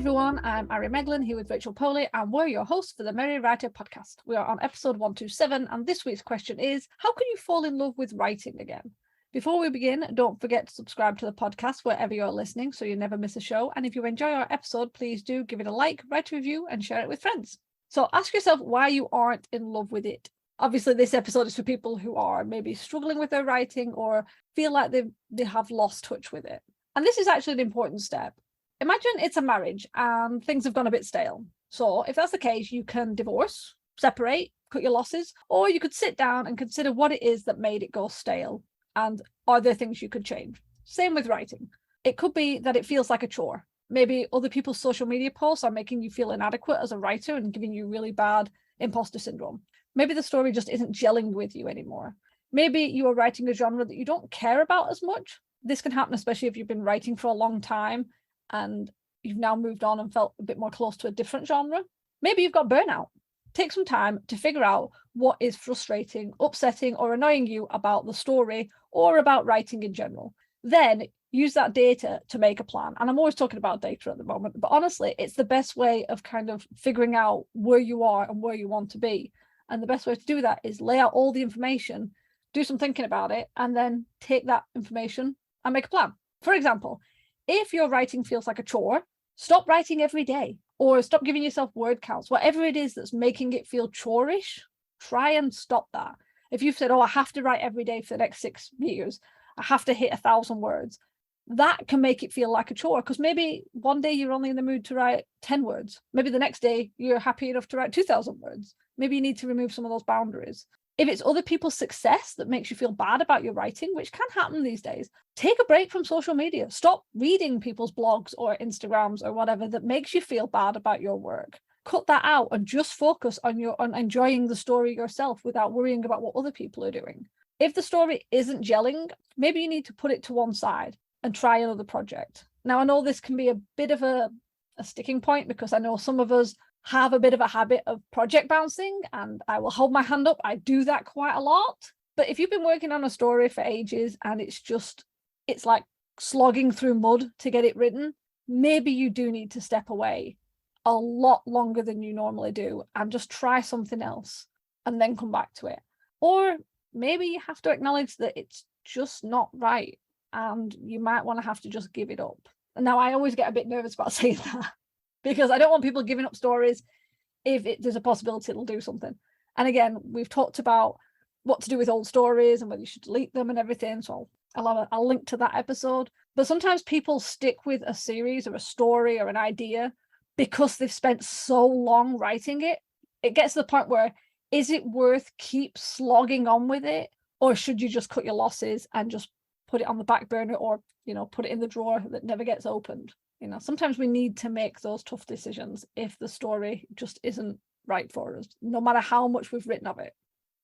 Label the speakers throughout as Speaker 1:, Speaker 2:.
Speaker 1: everyone, I'm Ari Meghlen here with Rachel Poli, and we're your hosts for the Merry Writer podcast. We are on episode 127, and this week's question is, how can you fall in love with writing again? Before we begin, don't forget to subscribe to the podcast wherever you're listening so you never miss a show. And if you enjoy our episode, please do give it a like, write a review, and share it with friends. So ask yourself why you aren't in love with it. Obviously, this episode is for people who are maybe struggling with their writing or feel like they have lost touch with it. And this is actually an important step. Imagine it's a marriage and things have gone a bit stale. So if that's the case, you can divorce, separate, cut your losses, or you could sit down and consider what it is that made it go stale and are there things you could change. Same with writing. It could be that it feels like a chore. Maybe other people's social media posts are making you feel inadequate as a writer and giving you really bad imposter syndrome. Maybe the story just isn't gelling with you anymore. Maybe you are writing a genre that you don't care about as much. This can happen especially if you've been writing for a long time and you've now moved on and felt a bit more close to a different genre. Maybe you've got burnout. Take some time to figure out what is frustrating, upsetting, or annoying you about the story or about writing in general. Then use that data to make a plan. And I'm always talking about data at the moment, but honestly, it's the best way of kind of figuring out where you are and where you want to be. And the best way to do that is lay out all the information, do some thinking about it, and then take that information and make a plan. For example, if your writing feels like a chore, stop writing every day or stop giving yourself word counts. Whatever it is that's making it feel chorish, try and stop that. If you've said, I have to write every day for the next 6 years, I have to hit 1,000 words, that can make it feel like a chore because maybe one day you're only in the mood to write 10 words. Maybe the next day you're happy enough to write 2,000 words. Maybe you need to remove some of those boundaries. If it's other people's success that makes you feel bad about your writing, which can happen these days, take a break from social media. Stop reading people's blogs or Instagrams or whatever that makes you feel bad about your work. Cut that out and just focus on enjoying the story yourself without worrying about what other people are doing. If the story isn't gelling, maybe you need to put it to one side and try another project. Now, I know this can be a bit of a sticking point because I know some of us have a bit of a habit of project bouncing, and I will hold my hand up. I do that quite a lot. But if you've been working on a story for ages and it's like slogging through mud to get it written, maybe you do need to step away a lot longer than you normally do and just try something else and then come back to it. Or maybe you have to acknowledge that it's just not right and you might want to have to just give it up. And now I always get a bit nervous about saying that, because I don't want people giving up stories if there's a possibility it'll do something. And again, we've talked about what to do with old stories and whether you should delete them and everything. So I'll link to that episode. But sometimes people stick with a series or a story or an idea because they've spent so long writing it. It gets to the point where, is it worth keep slogging on with it? Or should you just cut your losses and just put it on the back burner or, put it in the drawer that never gets opened? Sometimes we need to make those tough decisions if the story just isn't right for us, no matter how much we've written of it.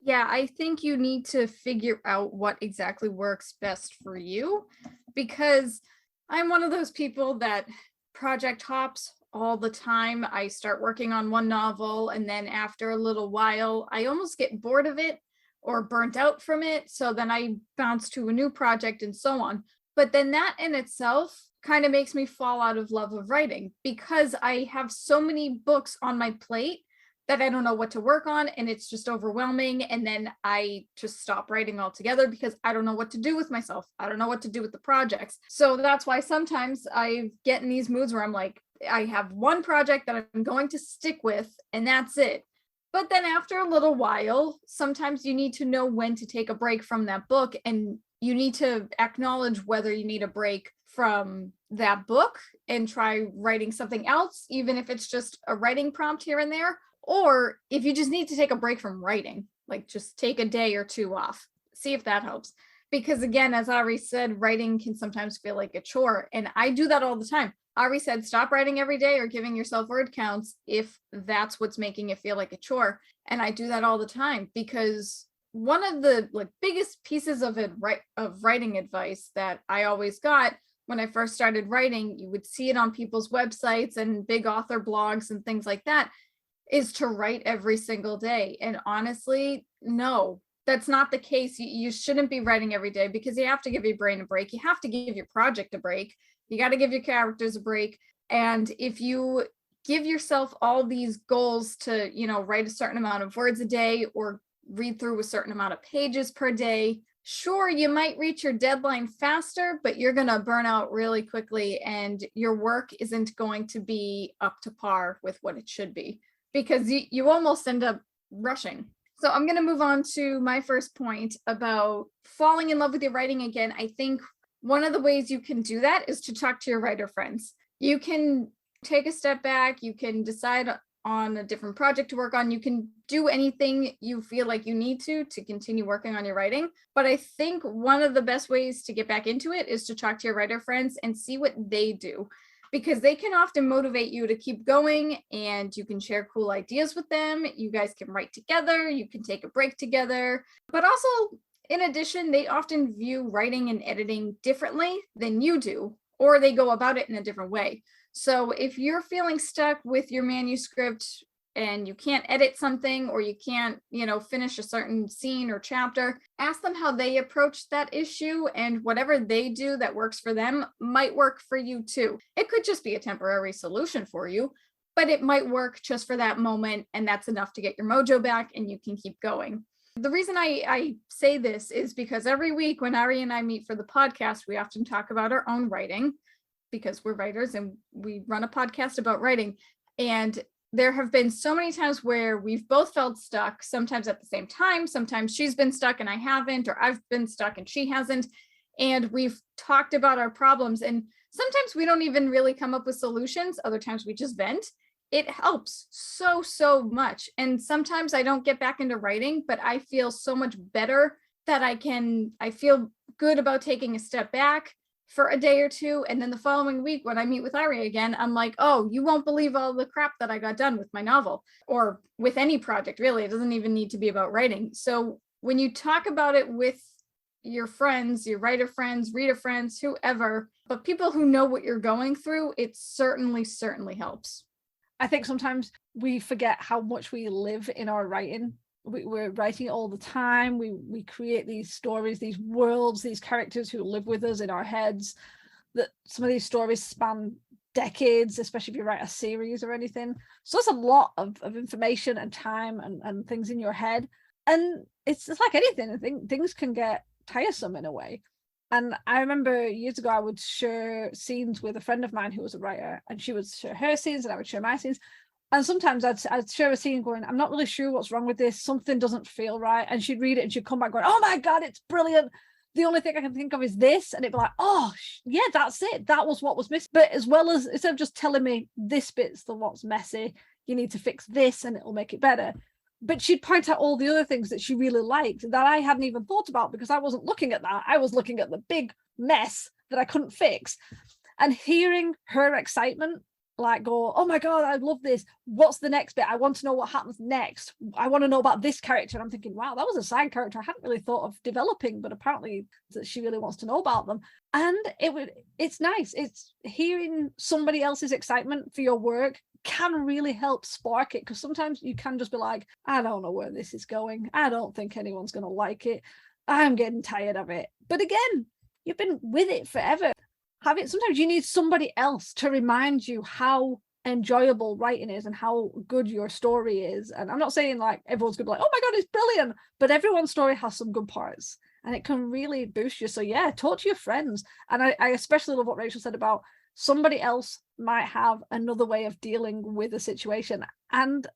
Speaker 2: Yeah, I think you need to figure out what exactly works best for you, because I'm one of those people that project hops all the time. I start working on one novel and then after a little while, I almost get bored of it or burnt out from it. So then I bounce to a new project and so on. But then that in itself kind of makes me fall out of love of writing because I have so many books on my plate that I don't know what to work on and it's just overwhelming. And then I just stop writing altogether because I don't know what to do with myself. I don't know what to do with the projects. So that's why sometimes I get in these moods where I'm like, I have one project that I'm going to stick with and that's it. But then after a little while, sometimes you need to know when to take a break from that book, and you need to acknowledge whether you need a break from that book and try writing something else, even if it's just a writing prompt here and there, or if you just need to take a break from writing, like just take a day or two off, see if that helps. Because again, as Ari said, writing can sometimes feel like a chore, and I do that all the time. Ari said, stop writing every day or giving yourself word counts if that's what's making it feel like a chore. And I do that all the time because one of the biggest pieces of writing advice that I always got when I first started writing, you would see it on people's websites and big author blogs and things like that, is to write every single day. And honestly, no, that's not the case. You shouldn't be writing every day because you have to give your brain a break. You have to give your project a break. You got to give your characters a break. And if you give yourself all these goals to, write a certain amount of words a day or read through a certain amount of pages per day, sure, you might reach your deadline faster, but you're going to burn out really quickly and your work isn't going to be up to par with what it should be because you almost end up rushing. So I'm going to move on to my first point about falling in love with your writing again. I think one of the ways you can do that is to talk to your writer friends. You can take a step back. You can decide on a different project to work on. You can do anything you feel like you need to continue working on your writing. But I think one of the best ways to get back into it is to talk to your writer friends and see what they do, because they can often motivate you to keep going and you can share cool ideas with them. You guys can write together, you can take a break together. But also, in addition, they often view writing and editing differently than you do, or they go about it in a different way. So if you're feeling stuck with your manuscript and you can't edit something or you can't, finish a certain scene or chapter, ask them how they approach that issue, and whatever they do that works for them might work for you too. It could just be a temporary solution for you, but it might work just for that moment, and that's enough to get your mojo back and you can keep going. The reason I say this is because every week when Ari and I meet for the podcast, we often talk about our own writing, because we're writers and we run a podcast about writing. And there have been so many times where we've both felt stuck, sometimes at the same time. Sometimes she's been stuck and I haven't, or I've been stuck and she hasn't. And we've talked about our problems. And sometimes we don't even really come up with solutions. Other times we just vent. It helps so much. And sometimes I don't get back into writing, but I feel so much better that I feel good about taking a step back for a day or two. And then the following week, when I meet with Ari again, I'm like, oh, you won't believe all the crap that I got done with my novel, or with any project, really. It doesn't even need to be about writing. So when you talk about it with your friends, your writer friends, reader friends, whoever, but people who know what you're going through, it certainly helps.
Speaker 1: I think sometimes we forget how much we live in our writing. We're writing all the time. We create these stories, these worlds, these characters who live with us in our heads. That some of these stories span decades, especially if you write a series or anything. So it's a lot of information and time and things in your head. And it's like anything. I think things can get tiresome in a way. And I remember years ago, I would share scenes with a friend of mine who was a writer, and she would share her scenes and I would share my scenes. And sometimes I'd share a scene going, I'm not really sure what's wrong with this. Something doesn't feel right. And she'd read it and she'd come back going, oh my God, it's brilliant. The only thing I can think of is this. And it'd be like, oh, yeah, that's it. That was what was missing. But as well as, instead of just telling me this bit's the what's messy, you need to fix this and it'll make it better. But she'd point out all the other things that she really liked that I hadn't even thought about, because I wasn't looking at that. I was looking at the big mess that I couldn't fix. And hearing her excitement, like go, oh my God, I love this. What's the next bit? I want to know what happens next. I want to know about this character. And I'm thinking, wow, that was a side character I hadn't really thought of developing, but apparently that she really wants to know about them. And it's nice. It's hearing somebody else's excitement for your work can really help spark it, because sometimes you can just be like, I don't know where this is going. I don't think anyone's going to like it. I'm getting tired of it. But again, you've been with it forever. Sometimes you need somebody else to remind you how enjoyable writing is and how good your story is. And I'm not saying like everyone's gonna be like, oh my God, it's brilliant, but everyone's story has some good parts and it can really boost you. So yeah, talk to your friends. And I especially love what Rachel said about somebody else might have another way of dealing with a situation. And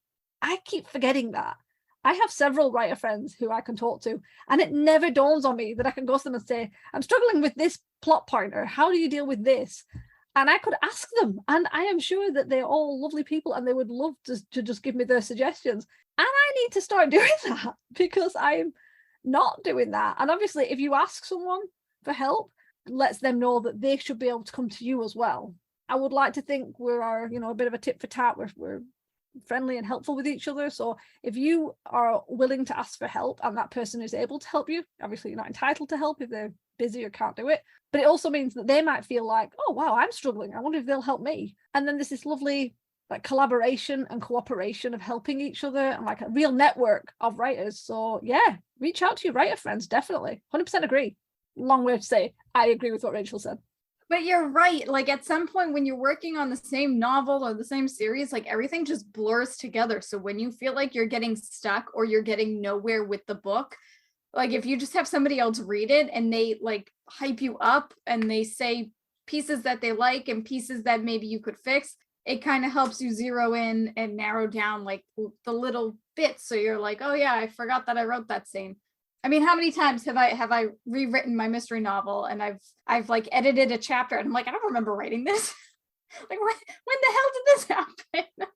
Speaker 1: I keep forgetting that. I have several writer friends who I can talk to, and it never dawns on me that I can go to them and say, I'm struggling with this plot pointer. How do you deal with this? And I could ask them, and I am sure that they're all lovely people and they would love to just give me their suggestions. And I need to start doing that, because I'm not doing that. And obviously, if you ask someone for help, it lets them know that they should be able to come to you as well. I would like to think we're a bit of a tit for tat. We're friendly and helpful with each other. So if you are willing to ask for help and that person is able to help you, obviously you're not entitled to help if they're busy or can't do it, but it also means that they might feel like, oh wow, I'm struggling, I wonder if they'll help me. And then there's this lovely like collaboration and cooperation of helping each other, and like a real network of writers. So yeah, reach out to your writer friends. Definitely 100% agree. Long way to say I agree with what Rachel said.
Speaker 2: But you're right. Like at some point when you're working on the same novel or the same series, like everything just blurs together. So when you feel like you're getting stuck or you're getting nowhere with the book, like if you just have somebody else read it and they like hype you up and they say pieces that they like and pieces that maybe you could fix, it kind of helps you zero in and narrow down like the little bits. So you're like, oh yeah, I forgot that I wrote that scene. I mean, how many times have I rewritten my mystery novel and I've like edited a chapter and I'm like, I don't remember writing this. Like when the hell did this happen?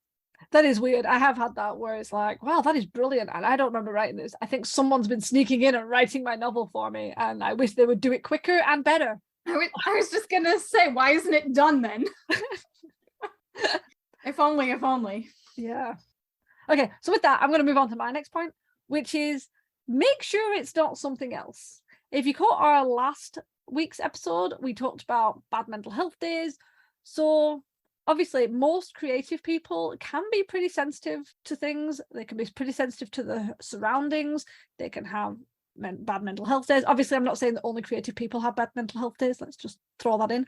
Speaker 1: That is weird. I have had that where it's like, wow, that is brilliant. And I don't remember writing this. I think someone's been sneaking in and writing my novel for me. And I wish they would do it quicker and better.
Speaker 2: I was just going to say, why isn't it done then? If only.
Speaker 1: Yeah. Okay. So with that, I'm going to move on to my next point, which is make sure it's not something else. If you caught our last week's episode, we talked about bad mental health days. So obviously, most creative people can be pretty sensitive to things. They can be pretty sensitive to the surroundings. They can have bad mental health days. Obviously, I'm not saying that only creative people have bad mental health days. Let's just throw that in.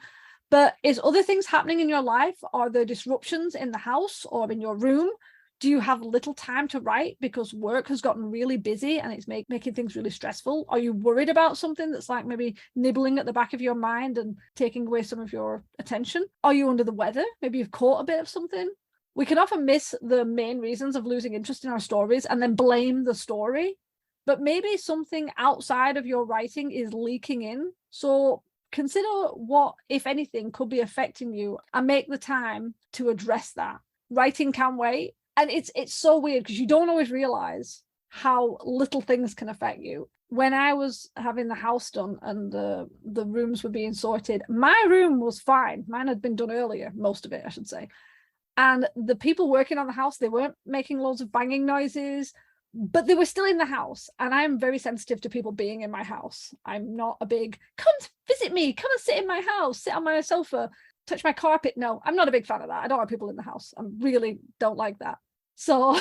Speaker 1: But is other things happening in your life? Are there disruptions in the house or in your room? Do you have little time to write because work has gotten really busy and it's making things really stressful? Are you worried about something that's like maybe nibbling at the back of your mind and taking away some of your attention? Are you under the weather? Maybe you've caught a bit of something. We can often miss the main reasons of losing interest in our stories and then blame the story. But maybe something outside of your writing is leaking in. So consider what, if anything, could be affecting you and make the time to address that. Writing can wait. And it's so weird because you don't always realize how little things can affect you. When I was having the house done and the rooms were being sorted, my room was fine. Mine had been done earlier, most of it, I should say. And the people working on the house, they weren't making loads of banging noises, but they were still in the house. And I'm very sensitive to people being in my house. I'm not a big, come visit me, come and sit in my house, sit on my sofa, touch my carpet. No, I'm not a big fan of that. I don't want people in the house. I really don't like that. So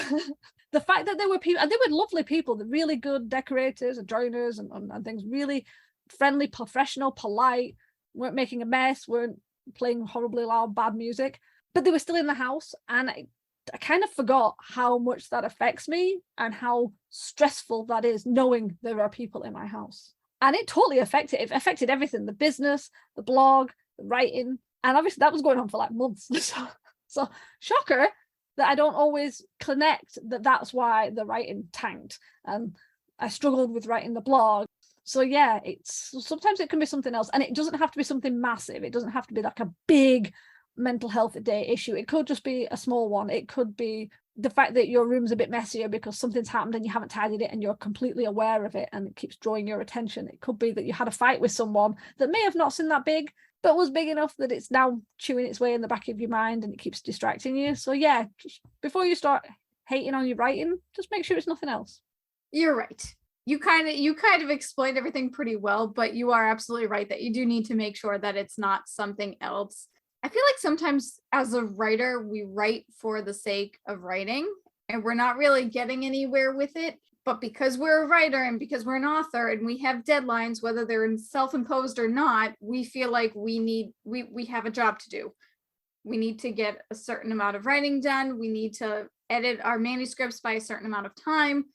Speaker 1: the fact that there were people, and they were lovely people, the really good decorators and joiners and things, really friendly, professional, polite, weren't making a mess, weren't playing horribly loud, bad music, but they were still in the house. And I kind of forgot how much that affects me and how stressful that is, knowing there are people in my house. And it totally affected everything, the business, the blog, the writing. And obviously that was going on for like months. So shocker that I don't always connect that that's why the writing tanked. And I struggled with writing the blog. So yeah, sometimes it can be something else. And it doesn't have to be something massive. It doesn't have to be like a big mental health day issue. It could just be a small one. It could be the fact that your room's a bit messier because something's happened and you haven't tidied it and you're completely aware of it and it keeps drawing your attention. It could be that you had a fight with someone that may have not seemed that big, but was big enough that it's now chewing its way in the back of your mind and it keeps distracting you. So yeah, just before you start hating on your writing, just make sure it's nothing else.
Speaker 2: You're right. You kind of explained everything pretty well, but you are absolutely right that you do need to make sure that it's not something else. I feel like sometimes as a writer, we write for the sake of writing and we're not really getting anywhere with it. But because we're a writer and because we're an author and we have deadlines, whether they're self-imposed or not, we feel like we have a job to do. We need to get a certain amount of writing done. We need to edit our manuscripts by a certain amount of time.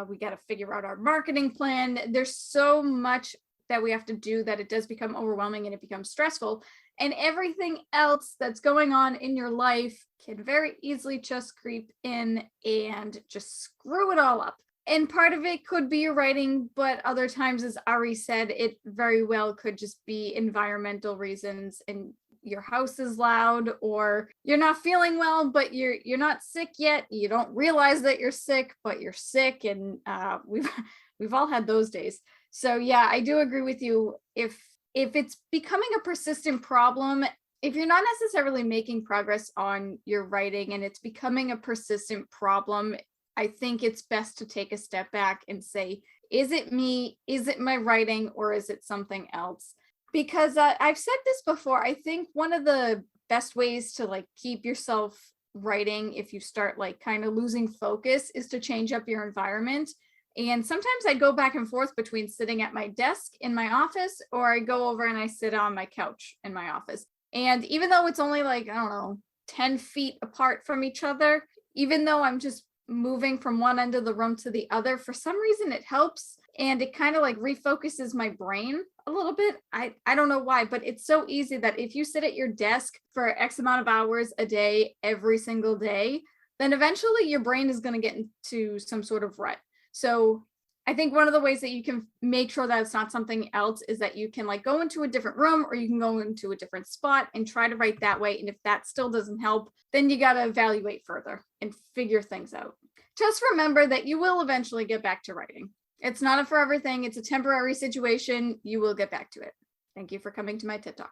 Speaker 2: We got to figure out our marketing plan. There's so much that we have to do that it does become overwhelming and it becomes stressful. And everything else that's going on in your life can very easily just creep in and just screw it all up. And part of it could be your writing, but other times, as Ari said, it very well could just be environmental reasons and your house is loud or you're not feeling well, but you're not sick yet. You don't realize that you're sick, but you're sick. And we've all had those days. So yeah, I do agree with you. If it's becoming a persistent problem, if you're not necessarily making progress on your writing and it's becoming a persistent problem, I think it's best to take a step back and say, is it me? Is it my writing? Or is it something else? Because I've said this before, I think one of the best ways to like keep yourself writing if you start like kind of losing focus is to change up your environment. And sometimes I go back and forth between sitting at my desk in my office, or I go over and I sit on my couch in my office. And even though it's only like, I don't know, 10 feet apart from each other, even though I'm just moving from one end of the room to the other, for some reason it helps. And it kind of like refocuses my brain a little bit. I don't know why, but it's so easy that if you sit at your desk for X amount of hours a day, every single day, then eventually your brain is going to get into some sort of rut. So I think one of the ways that you can make sure that it's not something else is that you can like go into a different room, or you can go into a different spot and try to write that way. And if that still doesn't help, then you got to evaluate further and figure things out. Just remember that you will eventually get back to writing. It's not a forever thing. It's a temporary situation. You will get back to it. Thank you for coming to my TED Talk.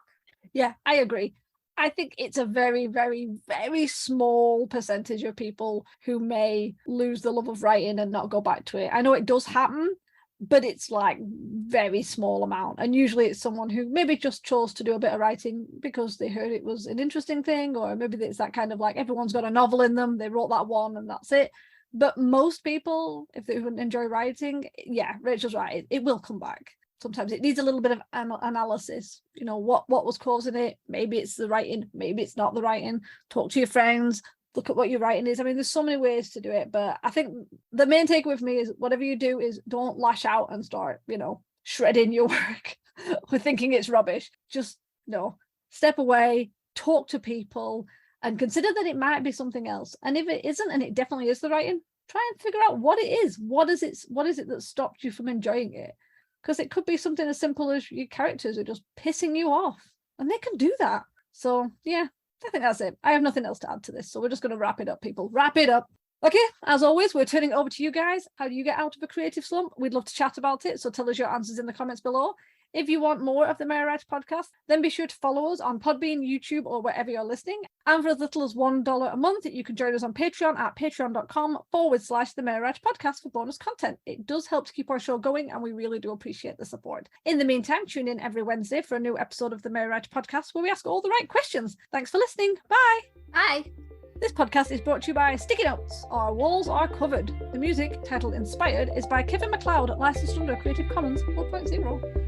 Speaker 1: Yeah, I agree. I think it's a very, very, very small percentage of people who may lose the love of writing and not go back to it. I know it does happen, but it's like very small amount. And usually it's someone who maybe just chose to do a bit of writing because they heard it was an interesting thing, or maybe it's that kind of like everyone's got a novel in them. They wrote that one and that's it. But most people, if they enjoy writing, yeah, Rachel's right. It will come back. Sometimes it needs a little bit of analysis. You know, what was causing it? Maybe it's the writing. Maybe it's not the writing. Talk to your friends. Look at what your writing is. I mean, there's so many ways to do it. But I think the main takeaway for me is whatever you do is don't lash out and start, shredding your work or thinking it's rubbish. Just, step away, talk to people, and consider that it might be something else. And if it isn't, and it definitely is the writing, try and figure out what it is. What is it that stopped you from enjoying it? Because it could be something as simple as your characters are just pissing you off, and they can do that. So yeah, I think that's it. I have nothing else to add to this. So we're just going to wrap it up, people. Wrap it up. Okay, as always, we're turning it over to you guys. How do you get out of a creative slump? We'd love to chat about it. So tell us your answers in the comments below. If you want more of the Merry Writer podcast, then be sure to follow us on Podbean, YouTube, or wherever you're listening. And for as little as $1 a month, you can join us on Patreon at patreon.com/the Merry Writer podcast for bonus content. It does help to keep our show going, and we really do appreciate the support. In the meantime, tune in every Wednesday for a new episode of the Merry Writer podcast where we ask all the right questions. Thanks for listening. Bye.
Speaker 2: Bye.
Speaker 1: This podcast is brought to you by Sticky Notes. Our walls are covered. The music, titled Inspired, is by Kevin MacLeod, licensed under Creative Commons 4.0.